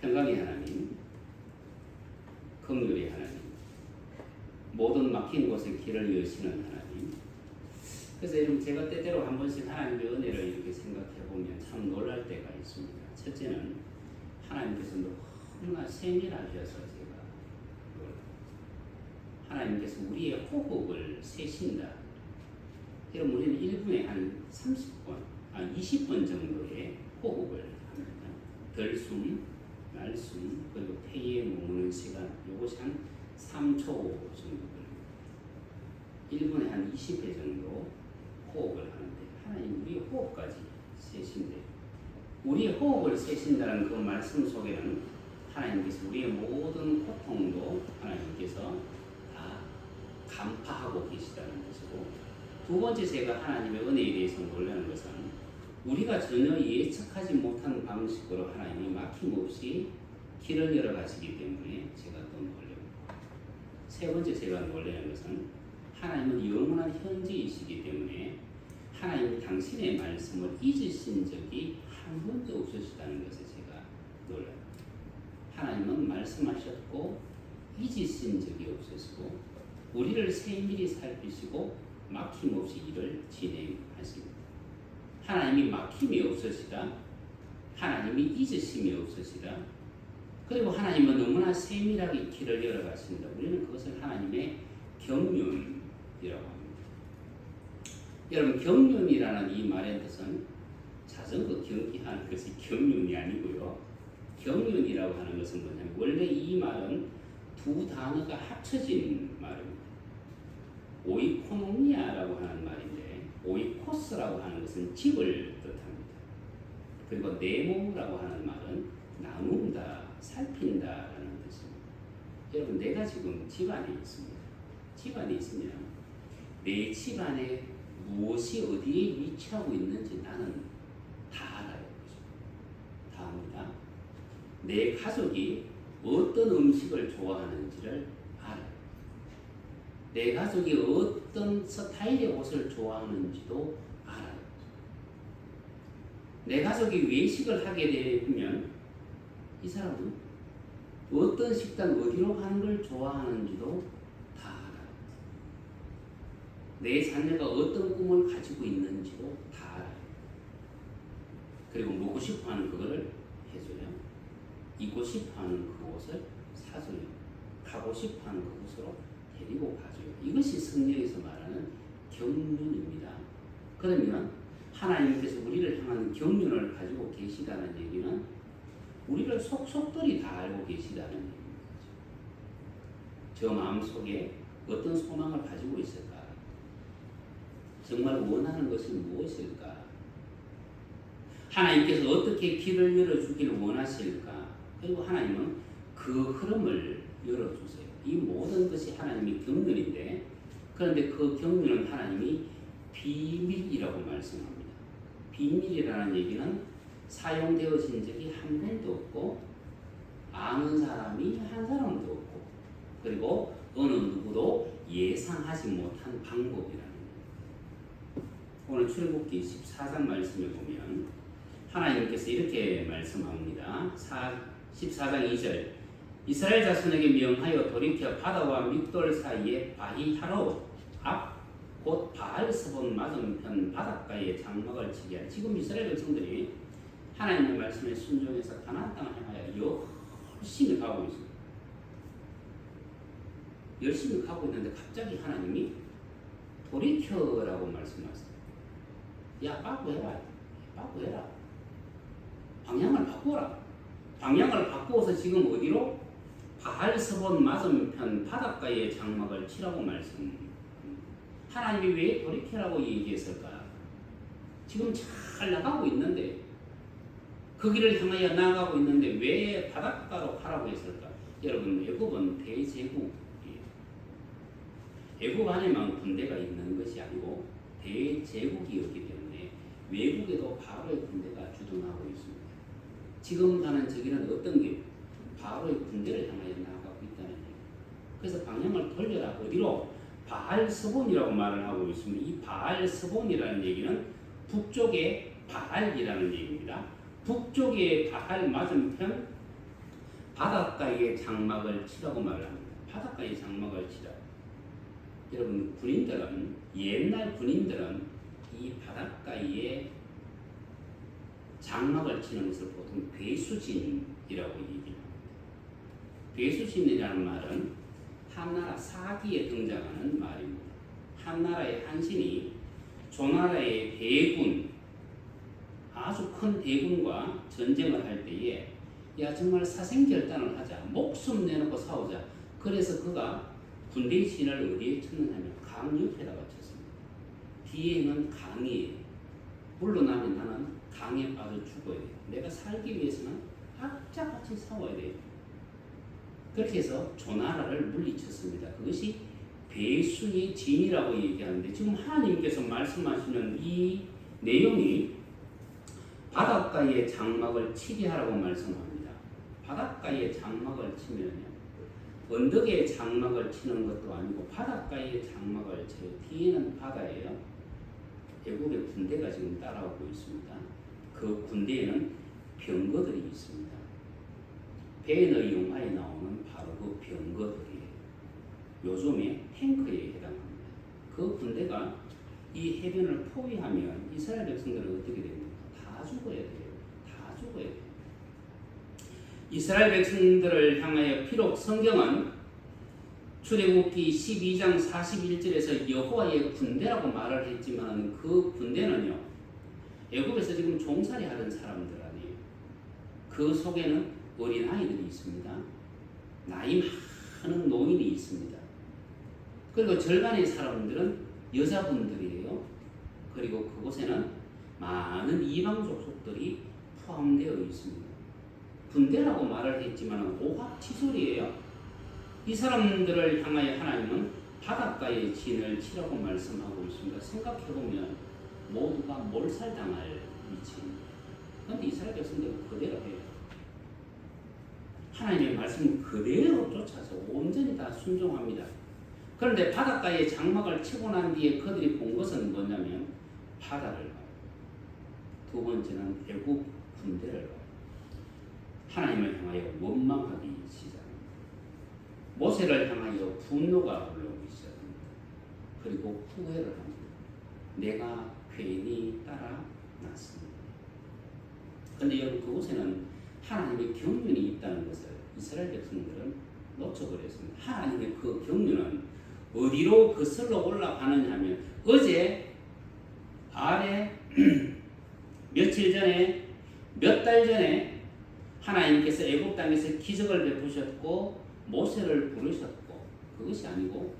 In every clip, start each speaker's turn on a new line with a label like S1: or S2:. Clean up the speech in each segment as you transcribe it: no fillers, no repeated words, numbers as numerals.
S1: 평강의 하나님, 긍휼의 하나님, 모든 막힌 곳에 길을 여시는 하나님. 그래서 여러분, 제가 때때로 한 번씩 하나님의 은혜를 이렇게 생각해 보면 참 놀랄 때가 있습니다. 첫째는 하나님께서 너무나 세밀하셔서 제가 하나님께서 우리의 호흡을 세신다. 여러분, 우리는 1분에 한 30번, 20번 정도의 호흡을 합니다. 들숨, 날숨, 그리고 폐에 머무는 시간, 이것이 한 3초 정도 걸립니다. 1분에 한 20회 정도 호흡을 하는데, 하나님 우리의 호흡까지 세신데, 우리의 호흡을 세신다는 그 말씀 속에는 하나님께서 우리의 모든 고통도 하나님께서 다 간파하고 계시다는 것이고, 두 번째 제가 하나님의 은혜에 대해서 놀라는 것은 우리가 전혀 예측하지 못한 방식으로 하나님이 막힘없이 길을 열어가시기 때문에 제가 또 놀랍니다. 세 번째 제가 놀라는 것은 하나님은 영원한 현재이시기 때문에 하나님이 당신의 말씀을 잊으신 적이 한 번도 없으시다는 것에 제가 놀랍니다. 하나님은 말씀하셨고 잊으신 적이 없으시고 우리를 세밀히 살피시고 막힘없이 일을 진행하십니다. 하나님이 막힘이 없으시다. 하나님이 잊으심이 없으시다. 그리고 하나님은 너무나 세밀하게 길을 열어가신다. 우리는 그것을 하나님의 경륜이라고 합니다. 여러분, 경륜이라는 이 말의 뜻은 자전거 경기하는 것이 경륜이 아니고요. 경륜이라고 하는 것은 뭐냐면 원래 이 말은 두 단어가 합쳐진 말입니다. 오이코노미아라고 하는 말인데 오이코스라고 하는 것은 집을 뜻합니다. 그리고 네모라고 하는 말은 나눈다, 살핀다라는 뜻입니다. 여러분, 내가 지금 집안에 있습니다. 집안에 있으면 내 집안에 무엇이 어디에 위치하고 있는지 나는 다 알아요. 다 압니다. 내 가족이 어떤 음식을 좋아하는지를 알아요. 내 가족이 어떤 스타일의 옷을 좋아하는지도 알아요. 내 가족이 외식을 하게 되면 이 사람은 어떤 식당 어디로 가는 걸 좋아하는지도 다 알아요. 내 자녀가 어떤 꿈을 가지고 있는지도 다 알아요. 그리고 먹고 싶어하는 그거를 해줘요. 입고 싶어하는 그곳을 사줘요. 가고 싶어하는 그곳으로 데리고 가줘요. 이것이 성경에서 말하는 경륜입니다. 그러면 하나님께서 우리를 향한 경륜을 가지고 계시다는 얘기는 우리를 속속들이 다 알고 계시다는 얘기입니다. 저 마음속에 어떤 소망을 가지고 있을까? 정말 원하는 것이 무엇일까? 하나님께서 어떻게 길을 열어주기를 원하실까? 그리고 하나님은 그 흐름을 열어주세요. 이 모든 것이 하나님의 경륜인데, 그런데 그 경륜은 하나님이 비밀이라고 말씀합니다. 비밀이라는 얘기는 사용되어진 적이 한 번도 없고 아는 사람이 한 사람도 없고 그리고 어느 누구도 예상하지 못한 방법이라는 거예요. 오늘 출애굽기 14장 말씀에 보면 하나님께서 이렇게 말씀합니다. 14장 2절 이스라엘 자손에게 명하여 돌이켜 바다와 믹돌 사이에 바히하로 앞 곧 바알스본 맞은편 바닷가에 장막을 치게 하라. 지금 이스라엘 백성들이 하나님의 말씀에 순종해서 가나안 땅을 향하여 열심히 가고 있습니다. 열심히 가고 있는데 갑자기 하나님이 돌이켜라고 말씀하세요. 야, 빠꾸해라. 빠꾸해라. 방향을 바꾸라. 방향을 바꾸어서 지금 어디로? 바알스본 맞은편 바닷가에 장막을 치라고 말씀합니다. 하나님이 왜 돌이켜라고 얘기했을까? 지금 잘 나가고 있는데 그 길을 향하여 나아가고 있는데 왜 바닷가로 가라고 했을까? 여러분, 애굽은 대제국이에요. 애굽 안에만 군대가 있는 것이 아니고 대제국이었기 때문에 외국에도 바로의 군대가 주둔하고 있습니다. 지금 가는 저기는 어떤 길? 바로의 군대를 향하여 나아가고 있다는 얘기예요. 그래서 방향을 돌려라. 어디로? 바알스본이라고 말을 하고 있습니다. 이 바알스본이라는 얘기는 북쪽의 바알이라는 얘기입니다. 북쪽의 바알 맞은편 바닷가에 장막을 치라고 말을 합니다. 바닷가에 장막을 치라. 여러분 군인들은 옛날 군인들은 이 바닷가에 장막을 치는 것을 보통 배수진이라고 얘기합니다. 배수진이라는 말은 한나라 사기에 등장하는 말입니다. 한나라의 한신이 조나라의 대군, 아주 큰 대군과 전쟁을 할 때에 야 정말 사생결단을 하자, 목숨 내놓고 싸우자. 그래서 그가 군대의 진을 어디에 쳤느냐면 강 옆에다가 쳤습니다. 뒤에는 강이에요. 물러나면 나는 강에 빠져 죽어야 돼요. 내가 살기 위해서는 악자같이 싸워야 돼요. 그렇게 해서 조나라를 물리쳤습니다. 그것이 배수의 진이라고 얘기하는데 지금 하나님께서 말씀하시는 이 내용이 바닷가에 장막을 치게 하라고 말씀합니다. 바닷가에 장막을 치면요, 언덕에 장막을 치는 것도 아니고 바닷가에 장막을 쳐요. 뒤에는 바다예요. 애국의 군대가 지금 따라오고 있습니다. 그 군대에는 병거들이 있습니다. 베너 영화에 나오는 바로 그 병거들이에요. 요즘에 탱크에 해당합니다. 그 군대가 이 해변을 포위하면 이스라엘 백성들은 어떻게 됩니까? 다 죽어야 돼요. 다 죽어야 돼요. 이스라엘 백성들을 향하여 비록 성경은 출애굽기 12장 41절에서 여호와의 군대라고 말을 했지만 그 군대는요, 애굽에서 지금 종살이 하던 사람들 아니에요. 그 속에는 어린아이들이 있습니다. 나이 많은 노인이 있습니다. 그리고 절반의 사람들은 여자분들이에요. 그리고 그곳에는 많은 이방 족속들이 포함되어 있습니다. 군대라고 말을 했지만 오합지졸이에요. 이 사람들을 향하여 하나님은 바닷가에 진을 치라고 말씀하고 있습니다. 생각해보면 모두가 몰살당할 위치입니다. 그런데 이스라엘 백성들은 그대로 해요. 하나님의 말씀을 그대로 쫓아서 온전히 다 순종합니다. 그런데 바닷가에 장막을 치고 난 뒤에 그들이 본 것은 뭐냐면 바다를 봐요. 두 번째는 애국 군대를 봐요. 하나님을 향하여 원망하기 시작합니다. 모세를 향하여 분노가 올라오기 시작합니다. 그리고 후회를 합니다. 내가 괜히 따라 났습니다. 그런데 여러분 그곳에는 하나님의 경륜이 있다는 것을 이스라엘 백성들은 놓쳐버렸습니다. 하나님의 그 경륜은 어디로 거슬러 올라가느냐 하면 어제 아래 며칠 전에 몇 달 전에 하나님께서 애굽 땅에서 기적을 베푸셨고 모세를 부르셨고 그것이 아니고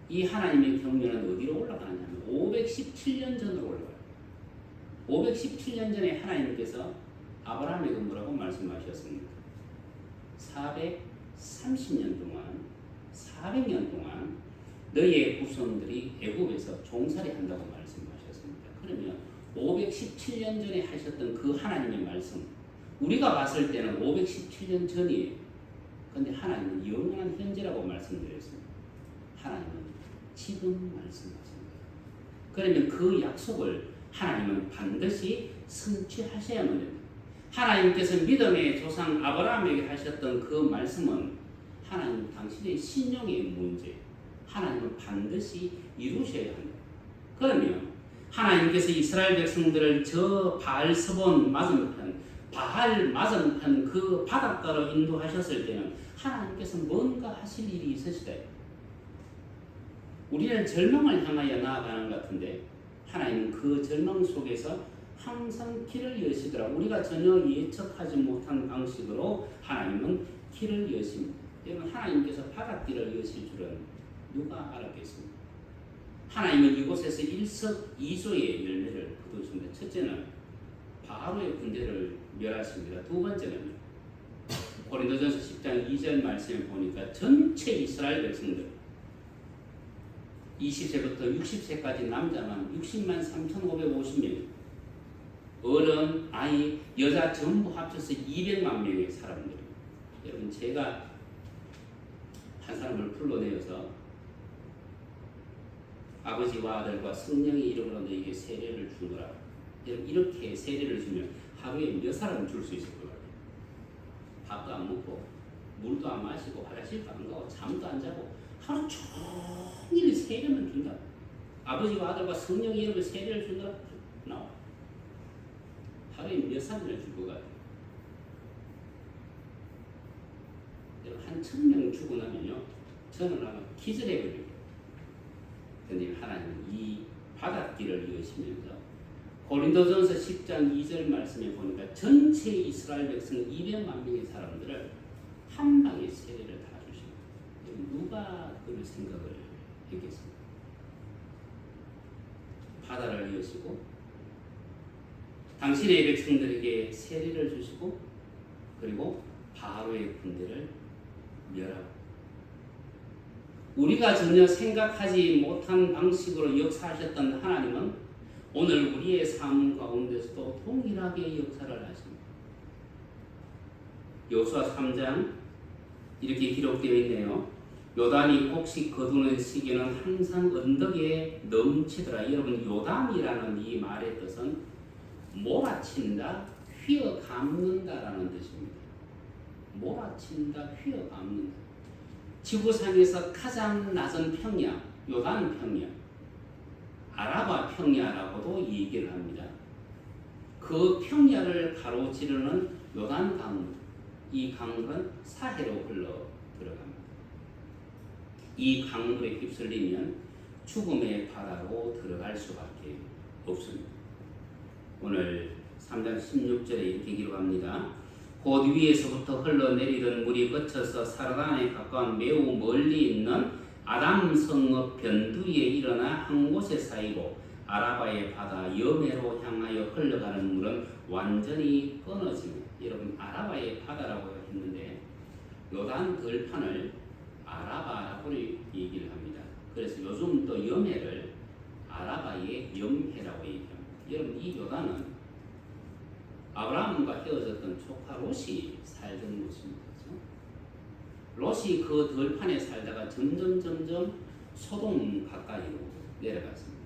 S1: 이 하나님의 경륜은 어디로 올라가느냐 하면 517년 전으로 올라가요. 517년 전에 하나님께서 아브라함에게 뭐라고 말씀하셨습니까? 430년 동안 400년 동안 너희의 후손들이 애굽에서 종살이 한다고 말씀하셨습니다. 그러면 517년 전에 하셨던 그 하나님의 말씀 우리가 봤을 때는 517년 전이에요. 그런데 하나님은 영원한 현재라고 말씀드렸습니다. 하나님은 지금 말씀하십니다. 그러면 그 약속을 하나님은 반드시 성취하셔야만 됩니다. 하나님께서 믿음의 조상 아브라함에게 하셨던 그 말씀은 하나님 당신의 신령의 문제, 하나님은 반드시 이루셔야 합니다. 그러면 하나님께서 이스라엘 백성들을 저 바알스본 맞은편, 바알 맞은편 그 바닷가로 인도하셨을 때는 하나님께서 뭔가 하실 일이 있으시다. 우리는 절망을 향하여 나아가는 것 같은데 하나님은 그 절망 속에서 항상 길을 여시더라. 우리가 전혀 예측하지 못한 방식으로 하나님은 길을 여십니다. 여러분 하나님께서 바닷길을 여실 줄은 누가 알았겠습니까? 하나님은 이곳에서 일석이조의 열매를 거두십니다. 첫째는 바로의 군대를 멸하십니다. 두 번째는 고린도전서 10장 2절 말씀에 보니까 전체 이스라엘 백성들 20세부터 60세까지 남자만 60만 3,550명, 어른, 아이, 여자 전부 합쳐서 200만 명의 사람들. 여러분 제가 한 사람을 불러내어서 아버지와 아들과 성령의 이름으로 너에게 세례를 주노라. 이렇게 세례를 주면 하루에 몇 사람을 줄 수 있을 것 같아요? 밥도 안 먹고 물도 안 마시고 화장실도 안 가고 잠도 안 자고 하루 종일 세례만 준다. 아버지와 아들과 성령의 이름을 세례를 준다. 나와. 하루에 몇 살이나 줄 것 같아요. 한 1000명 주고 나면요, 저는 아마 기절해버려요. 근데 하나님 이 바닷길을 이으시면서 고린도전서 10장 2절 말씀에 보니까 전체 이스라엘 백성 200만 명의 사람들을 한 방에 세례를 다 주십니다. 누가 그럴 생각을 했겠습니까? 바다를 이으시고 당신의 백성들에게 세례를 주시고 그리고 바로의 군대를 멸하고 우리가 전혀 생각하지 못한 방식으로 역사하셨던 하나님은 오늘 우리의 삶 가운데서도 동일하게 역사를 하십니다. 여호수아 3장 이렇게 기록되어 있네요. 요단이 곡식 거두는 시기는 항상 언덕에 넘치더라. 여러분, 요단이라는 이 말의 뜻은 몰아친다, 휘어감는다라는 뜻입니다. 몰아친다, 휘어감는다. 지구상에서 가장 낮은 평야, 요단 평야, 아라바 평야라고도 얘기를 합니다. 그 평야를 가로지르는 요단 강물, 이 강물은 사해로 흘러 들어갑니다. 이 강물에 휩쓸리면 죽음의 바다로 들어갈 수밖에 없습니다. 오늘 3장 16절에 이렇게 기록합니다. 곧 위에서부터 흘러내리던 물이 거쳐서 사르단에 가까운 매우 멀리 있는 아담 성읍 변두에 일어나 한 곳에 쌓이고 아라바의 바다 여메로 향하여 흘러가는 물은 완전히 끊어집니다. 여러분, 아라바의 바다라고 했는데 요단 들판을 아라바라고 얘기를 합니다. 그래서 요즘 또 여메를 아라바의 염해라고 얘기합니다. 여러분, 이 요단은 아브라함과 헤어졌던 조카 롯이 살던 곳입니다. 롯이 그 들판에 살다가 점점 소돔 가까이로 내려갔습니다.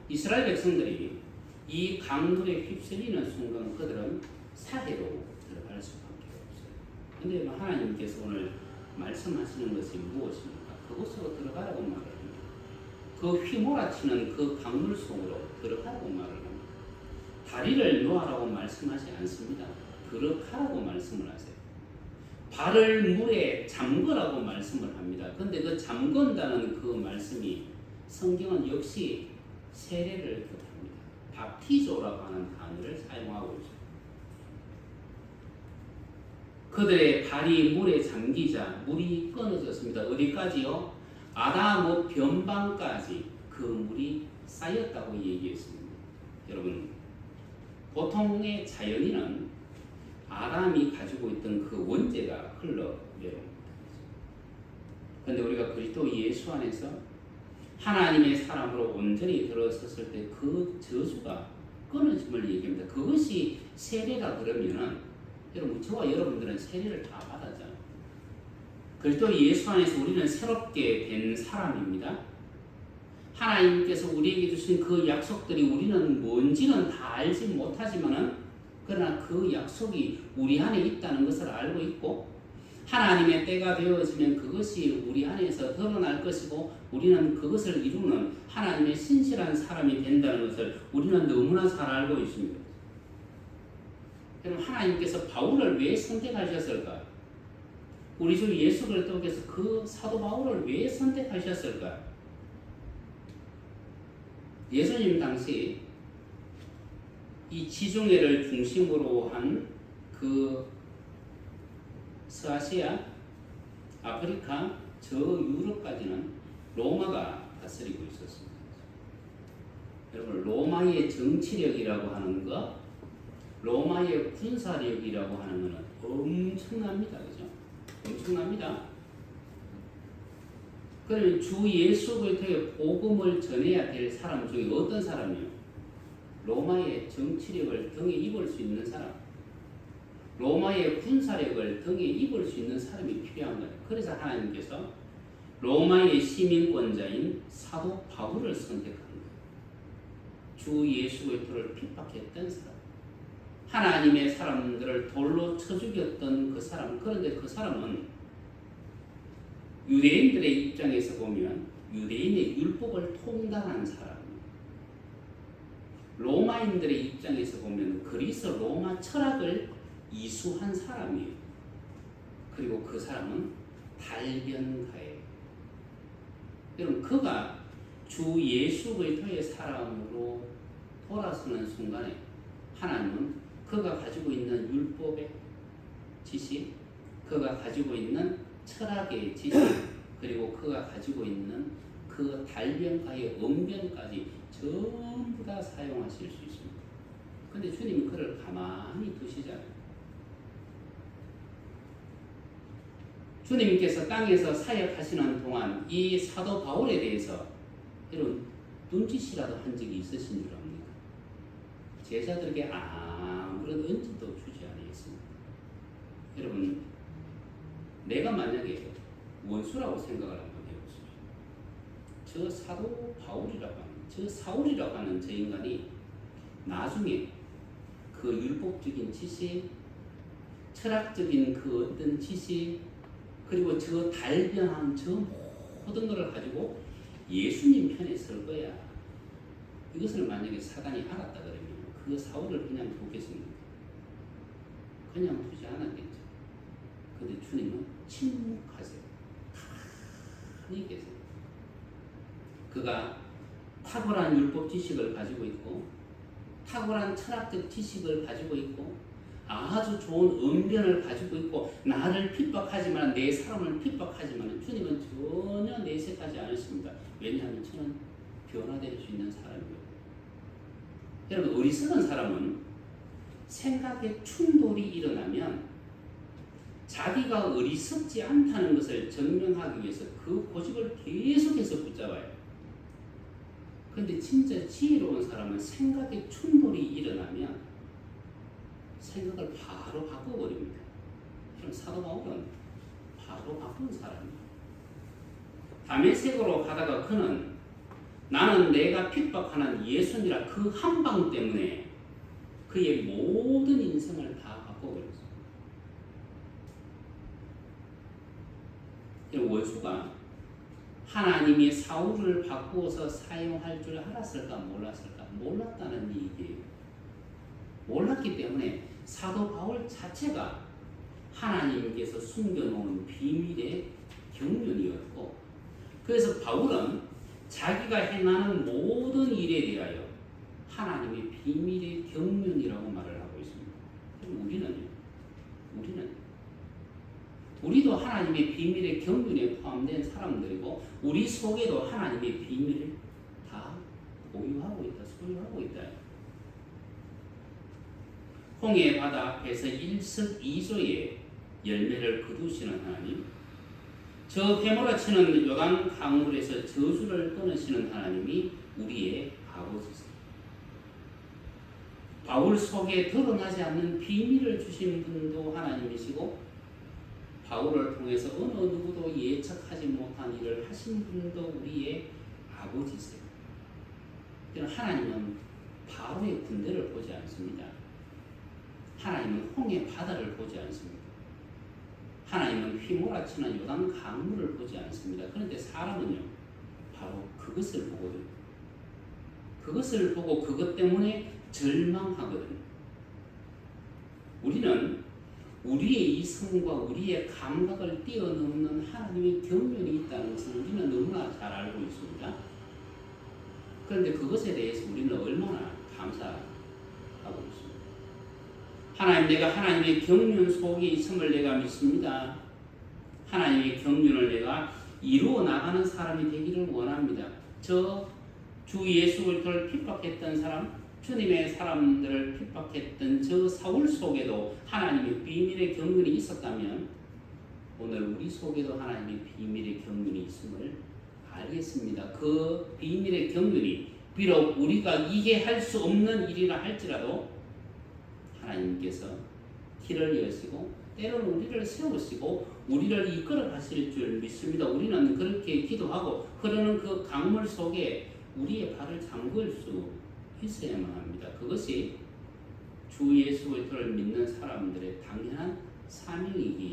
S1: 이스라엘 백성들이 이 강물에 휩쓸리는 순간 그들은 사해로 들어갈 수밖에 없어요. 그런데 하나님께서 오늘 말씀하시는 것이 무엇입니까? 그곳으로 들어가라고 말을 합니다. 그 휘몰아치는 그 강물 속으로 들어가라고 말을 합니다. 다리를 놓아라고 말씀하지 않습니다. 들어가라고 말씀을 하세요. 발을 물에 잠그라고 말씀을 합니다. 그런데 그 잠근다는 그 말씀이 성경은 역시 세례를 뜻합니다. 밥티조라고 하는 단어를 사용하고 있습니다. 그들의 발이 물에 잠기자 물이 끊어졌습니다. 어디까지요? 아담의 변방까지 그 물이 쌓였다고 얘기했습니다. 여러분, 보통의 자연인은 아담이 가지고 있던 그 원죄가 흘러내려옵니다. 그런데 우리가 그리스도 예수 안에서 하나님의 사람으로 온전히 들어섰을 때 그 저주가 끊어짐을 얘기합니다. 그것이 세례가 그러면은 여러분, 저와 여러분들은 세례를 다 받았잖아요. 그리스도 예수 안에서 우리는 새롭게 된 사람입니다. 하나님께서 우리에게 주신 그 약속들이 우리는 뭔지는 다 알지 못하지만은 그러나 그 약속이 우리 안에 있다는 것을 알고 있고 하나님의 때가 되어지면 그것이 우리 안에서 드러날 것이고 우리는 그것을 이루는 하나님의 신실한 사람이 된다는 것을 우리는 너무나 잘 알고 있습니다. 그럼 하나님께서 바울을 왜 선택하셨을까? 우리 주 예수 그리스도께서 그 사도 바울을 왜 선택하셨을까? 예수님 당시 이 지중해를 중심으로 한 그 서아시아, 아프리카, 저 유럽까지는 로마가 다스리고 있었습니다. 여러분, 로마의 정치력이라고 하는 것, 로마의 군사력이라고 하는 것은 엄청납니다. 그죠? 엄청납니다. 그러면 주 예수 그리스도의 복음을 전해야 될 사람 중에 어떤 사람이요? 로마의 정치력을 등에 입을 수 있는 사람, 로마의 군사력을 등에 입을 수 있는 사람이 필요한 거예요. 그래서 하나님께서 로마의 시민권자인 사도 바울을 선택한 거예요. 주 예수 그리스도를 핍박했던 사람, 하나님의 사람들을 돌로 쳐 죽였던 그 사람. 그런데 그 사람은 유대인들의 입장에서 보면 유대인의 율법을 통달한 사람, 로마인들의 입장에서 보면 그리스 로마 철학을 이수한 사람이에요. 그리고 그 사람은 달변가예요. 여러분, 그가 주 예수 그리스도의 사람으로 돌아서는 순간에 하나님은 그가 가지고 있는 율법의 지식, 그가 가지고 있는 철학의 지식, 그리고 그가 가지고 있는 그 달변가의 언변까지 전부 다 사용하실 수 있습니다. 근데 주님이 그를 가만히 두시잖아요. 주님께서 땅에서 사역하시는 동안 이 사도 바울에 대해서 이런 눈짓이라도 한 적이 있으신 줄 압니까? 제자들에게 아무런 은지도 주지 아니했습니다. 여러분, 내가 만약에 원수라고 생각을 한번 해보십시오. 저 사도 바울이라고 하는, 저 사울이라고 하는 저 인간이 나중에 그 율법적인 지식, 철학적인 그 어떤 지식, 그리고 저 달변한 저 모든 것을 가지고 예수님 편에 설 거야. 이것을 만약에 사단이 알았다 그러면 그 사울을 그냥 두겠습니까? 그냥 두지 않았겠죠. 근데 주님은 침묵하세요. 가만히 계세요. 그가 탁월한 율법 지식을 가지고 있고 탁월한 철학적 지식을 가지고 있고 아주 좋은 언변을 가지고 있고 나를 핍박하지만 내 사람을 핍박하지만 주님은 전혀 내색하지 않으십니다. 왜냐하면 저는 변화될 수 있는 사람이에요. 여러분, 어리석은 사람은 생각의 충돌이 일어나면 자기가 어리석지 않다는 것을 증명하기 위해서 그 고집을 계속해서 붙잡아요. 그런데 진짜 지혜로운 사람은 생각의 충돌이 일어나면 생각을 바로 바꿔버립니다. 그럼 사도 바울은 바로 바꾼 사람입니다. 다메섹으로 가다가 그는 나는 내가 핍박하는 예수니라 그 한 방 때문에 그의 모든 인생을 다 바꿔버렸어요. 원수가 하나님이 사울을 바꾸어서 사용할 줄 알았을까 몰랐을까? 몰랐다는 얘기예요. 몰랐기 때문에 사도 바울 자체가 하나님께서 숨겨놓은 비밀의 경륜이었고, 그래서 바울은 자기가 행하는 모든 일에 대하여 하나님의 비밀의 경륜이라고 말을 하고 있습니다. 그럼 우리도 하나님의 비밀의 경륜에 포함된 사람들이고 우리 속에도 하나님의 비밀을 다 보유하고 있다, 소유하고 있다. 홍해 바다 앞에서 일석이조의 열매를 거두시는 하나님, 저 회몰아치는 요단 강물에서 저주를 끊으시는 하나님이 우리의 아버지세요. 바울 속에 드러나지 않는 비밀을 주신 분도 하나님이시고 바울을 통해서 어느 누구도 예측하지 못한 일을 하신 분도 우리의 아버지세요. 하나님은 바로의 군대를 보지 않습니다. 하나님은 홍해 바다를 보지 않습니다. 하나님은 휘몰아치는 요단 강물을 보지 않습니다. 그런데 사람은요, 바로 그것을 보거든요. 그것을 보고 그것 때문에 절망하거든요. 우리는 우리의 이성과 우리의 감각을 뛰어넘는 하나님의 경륜이 있다는 것을 우리는 너무나 잘 알고 있습니다. 그런데 그것에 대해서 우리는 얼마나 감사하고 있습니다. 하나님, 내가 하나님의 경륜 속에 있음을 내가 믿습니다. 하나님의 경륜을 내가 이루어 나가는 사람이 되기를 원합니다. 저 주 예수 그리스도를 핍박했던 사람, 주님의 사람들을 핍박했던 저 사울 속에도 하나님의 비밀의 경륜이 있었다면 오늘 우리 속에도 하나님의 비밀의 경륜이 있음을 알겠습니다. 그 비밀의 경륜이 비록 우리가 이해할 수 없는 일이라 할지라도 하나님께서 길을 여시고 때로는 우리를 세우시고 우리를 이끌어 가실 줄 믿습니다. 우리는 그렇게 기도하고 흐르는 그 강물 속에 우리의 발을 잠글 수 있어야만 합니다. 그것이 주 예수 그리스도를 믿는 사람들의 당연한 사명이기